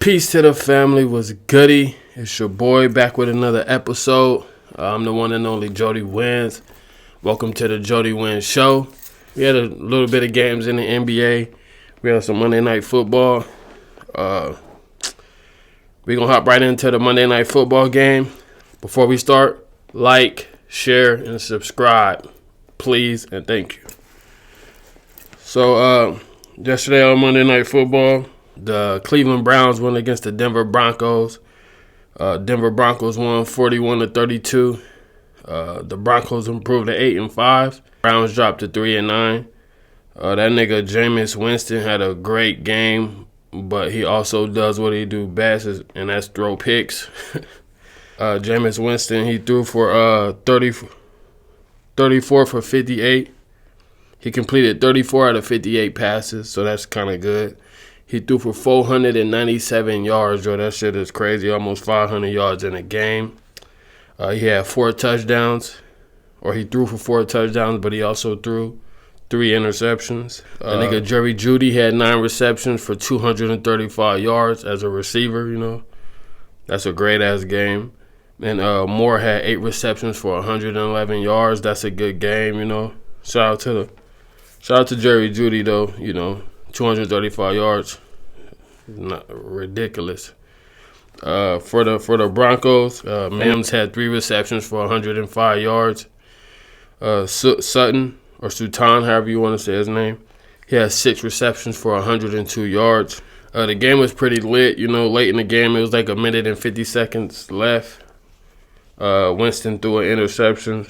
Peace to the family, was goody? It's your boy back with another episode. I'm the one and only Jody Wins. Welcome to the Jody Wins Show. We had a little bit of games in the NBA. We had some Monday Night Football. We're going to hop right into the Monday Night Football game. Before we start, like, share, and subscribe. Please and thank you. So, yesterday on Monday Night Football, the Cleveland Browns went against the Denver Broncos. Denver Broncos won 41-32. The Broncos improved to 8-5. Browns dropped to 3-9. That nigga Jameis Winston had a great game, but he also does what he do best, and that's throw picks. Jameis Winston, he threw for 34 for 58. He completed 34 out of 58 passes, so that's kind of good. He threw for 497 yards, yo. That shit is crazy. Almost 500 yards in a game. He had 4 touchdowns, or he threw for 4 touchdowns, but he also threw 3 interceptions. Nigga Jerry Jeudy had 9 receptions for 235 yards as a receiver, you know. That's a great-ass game. And Moore had 8 receptions for 111 yards. That's a good game, you know. Shout out to Jerry Jeudy, though, you know. 235 yards, not ridiculous. For the Broncos, Mims had 3 receptions for 105 yards. Sutton, or Sultan, however you want to say his name, he had 6 receptions for 102 yards. The game was pretty lit, you know. Late in the game, it was like 1 minute and 50 seconds left. Winston threw an interception.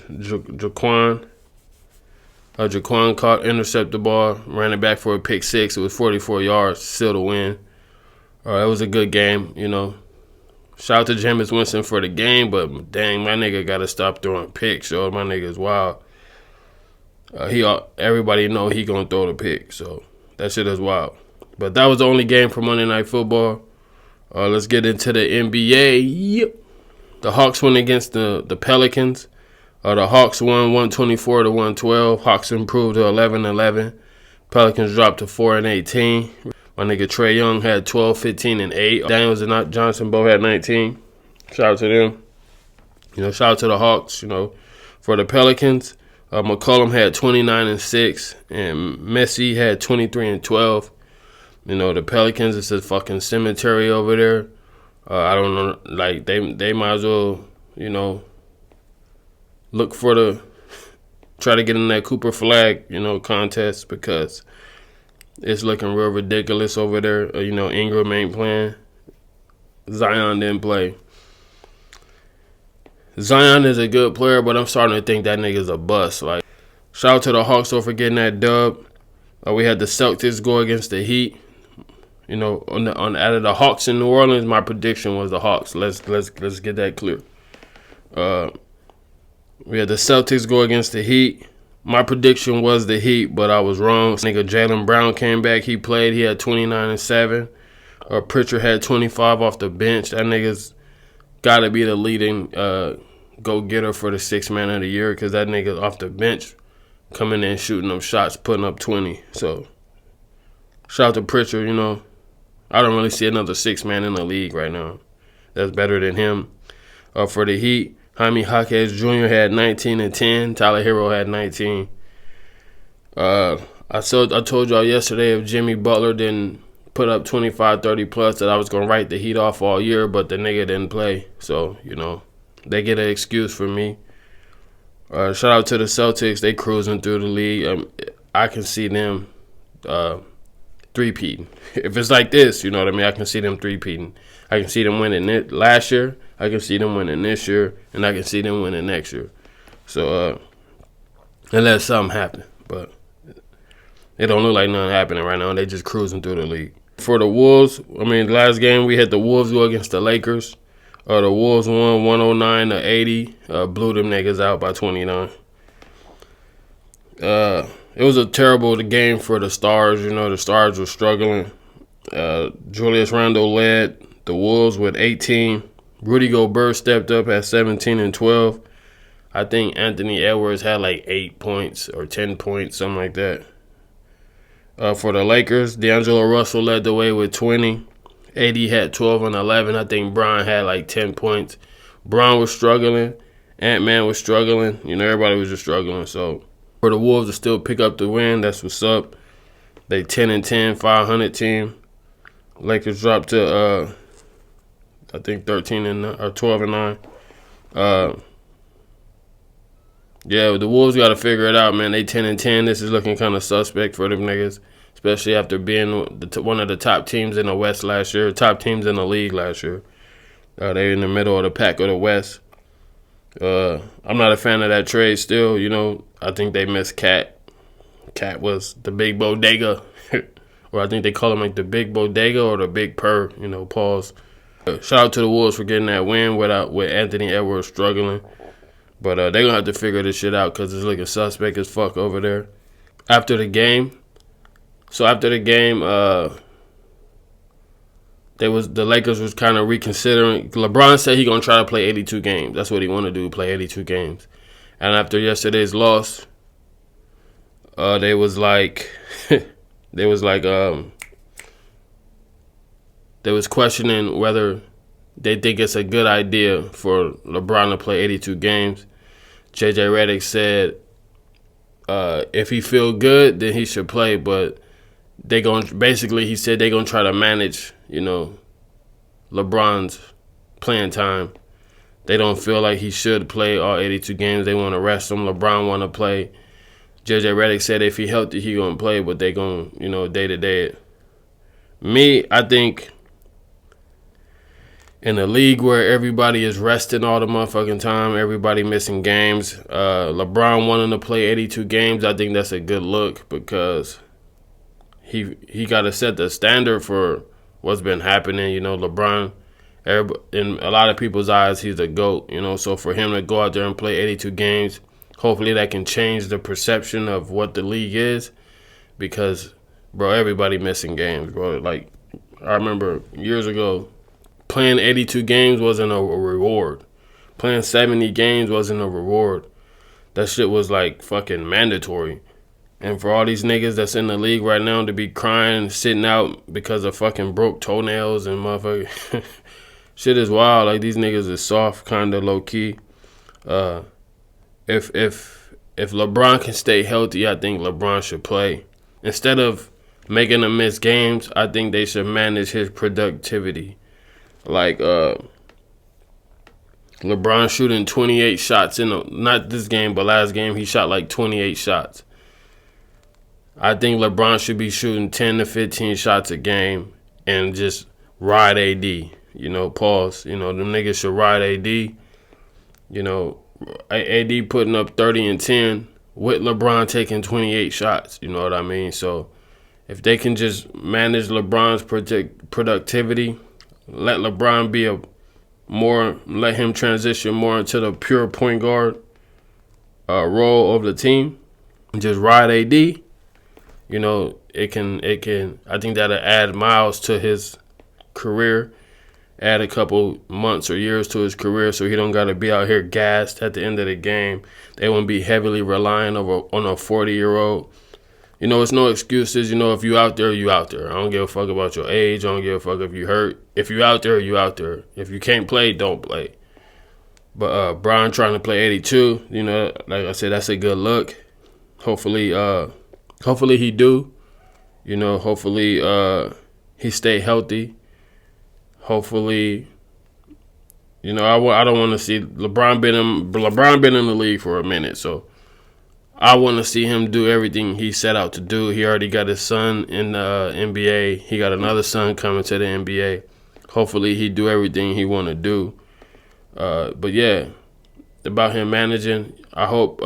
Jaquan caught, intercepted the ball, ran it back for a pick 6. It was 44 yards, still to win. It was a good game, you know. Shout out to Jameis Winston for the game, but dang, my nigga got to stop throwing picks, yo. My nigga is wild. Everybody know he going to throw the pick, so that shit is wild. But that was the only game for Monday Night Football. Let's get into the NBA. Yep. The Hawks went against the Pelicans. The Hawks won 124-112. Hawks improved to 11-11. Pelicans dropped to 4-18. My nigga Trae Young had 12, 15, and 8. Daniels and Johnson both had 19. Shout out to them. You know, shout out to the Hawks. You know, for the Pelicans, McCollum had 29 and 6, and Messi had 23 and 12. You know, the Pelicans, it's a fucking cemetery over there. I don't know, like they might as well, you know, try to get in that Cooper flag, you know, contest, because it's looking real ridiculous over there. You know, Ingram ain't playing. Zion didn't play. Zion is a good player, but I'm starting to think that nigga's a bust. Like, shout out to the Hawks for getting that dub. We had the Celtics go against the Heat. You know, out of the Hawks in New Orleans, my prediction was the Hawks. Let's get that clear. We had the Celtics go against the Heat. My prediction was the Heat, but I was wrong. Nigga Jaylen Brown came back. He played. He had 29 and 7. Pritchard had 25 off the bench. That nigga's got to be the leading go-getter for the 6th man of the year, because that nigga's off the bench coming in, shooting them shots, putting up 20. So, shout out to Pritchard, you know. I don't really see another 6th man in the league right now that's better than him. For the Heat, Jaime Jaquez Jr. had 19 and 10. Tyler Hero had 19. I told y'all yesterday, if Jimmy Butler didn't put up 25, 30 plus, that I was going to write the Heat off all year, but the nigga didn't play. So, you know, they get an excuse for me. Shout out to the Celtics. They cruising through the league. I can see them three-peating. If it's like this, you know what I mean? I can see them three-peating. I can see them winning it last year. I can see them winning this year, and I can see them winning next year. So, unless something happen. But it don't look like nothing happening right now. They just cruising through the league. For the Wolves, I mean, last game we had the Wolves go against the Lakers. The Wolves won 109-80. Blew them niggas out by 29. It was a terrible game for the Stars. You know, the Stars were struggling. Julius Randle led the Wolves with 18. Rudy Gobert stepped up at 17 and 12. I think Anthony Edwards had like 8 points or 10 points, something like that. For the Lakers, D'Angelo Russell led the way with 20. AD had 12 and 11. I think Bron had like 10 points. Bron was struggling. Ant-Man was struggling. Everybody was just struggling. So for the Wolves to still pick up the win, that's what's up. They 10-10, 500 team. Lakers dropped to I think 13 or 12 and 9. Yeah, the Wolves got to figure it out, man. They 10-10. This is looking kind of suspect for them niggas, especially after being one of the top teams in the West last year, top teams in the league last year. They're in the middle of the pack of the West. I'm not a fan of that trade still. I think they missed Cat. Cat was the big bodega, or I think they call him like the big bodega or the big purr. Pause. Shout out to the Wolves for getting that win with Anthony Edwards struggling. But they're going to have to figure this shit out because it's looking suspect as fuck over there. After the game, the Lakers was kind of reconsidering. LeBron said he going to try to play 82 games. That's what he want to do, play 82 games. And after yesterday's loss, they was questioning whether they think it's a good idea for LeBron to play 82 games. JJ Redick said if he feel good, then he should play. But he said they're gonna try to manage, LeBron's playing time. They don't feel like he should play all 82 games. They want to rest him. LeBron want to play. JJ Redick said if he healthy, he gonna play, but they gonna day to day. Me, I think. In a league where everybody is resting all the motherfucking time, everybody missing games, LeBron wanting to play 82 games, I think that's a good look because he got to set the standard for what's been happening. LeBron, in a lot of people's eyes, he's a GOAT. So for him to go out there and play 82 games, hopefully that can change the perception of what the league is because, bro, everybody missing games, bro. Like, I remember years ago, playing 82 games wasn't a reward. Playing 70 games wasn't a reward. That shit was like fucking mandatory. And for all these niggas that's in the league right now to be crying, sitting out because of fucking broke toenails and motherfucker, shit is wild. Like these niggas is soft, kind of low key. If LeBron can stay healthy, I think LeBron should play. Instead of making him miss games, I think they should manage his productivity. Like LeBron shooting 28 shots not this game, but last game he shot like 28 shots. I think LeBron should be shooting 10 to 15 shots a game and just ride AD. Pause. Them niggas should ride AD. AD putting up 30 and 10 with LeBron taking 28 shots. You know what I mean? So if they can just manage LeBron's productivity, let LeBron be let him transition more into the pure point guard role of the team, and just ride AD. It can. I think that'll add miles to his career, add a couple months or years to his career, so he don't got to be out here gassed at the end of the game. They won't be heavily relying on a 40-year-old. It's no excuses. If you out there, you out there. I don't give a fuck about your age. I don't give a fuck if you hurt. If you out there, you out there. If you can't play, don't play. But Brian trying to play 82, like I said, that's a good look. Hopefully he do. Hopefully he stay healthy. Hopefully, I don't want to see LeBron been in the league for a minute, so I want to see him do everything he set out to do. He already got his son in the NBA. He got another son coming to the NBA. Hopefully he do everything he want to do. But yeah, about him managing, I hope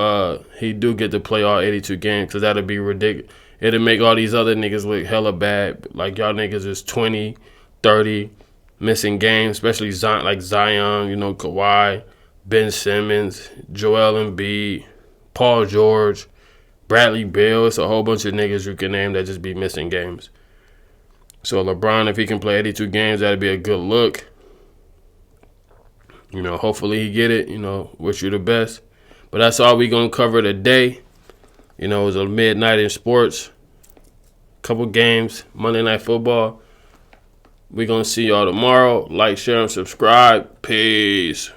he do get to play all 82 games because that'll be ridiculous. It'll make all these other niggas look hella bad. Like y'all niggas is 20, 30, missing games, especially Zion, Kawhi, Ben Simmons, Joel Embiid, Paul George, Bradley Beal. It's a whole bunch of niggas you can name that just be missing games. So LeBron, if he can play 82 games, that'd be a good look. Hopefully he get it. Wish you the best. But that's all we gonna cover today. It was a midnight in sports. Couple games, Monday Night Football. We're going to see y'all tomorrow. Like, share, and subscribe. Peace.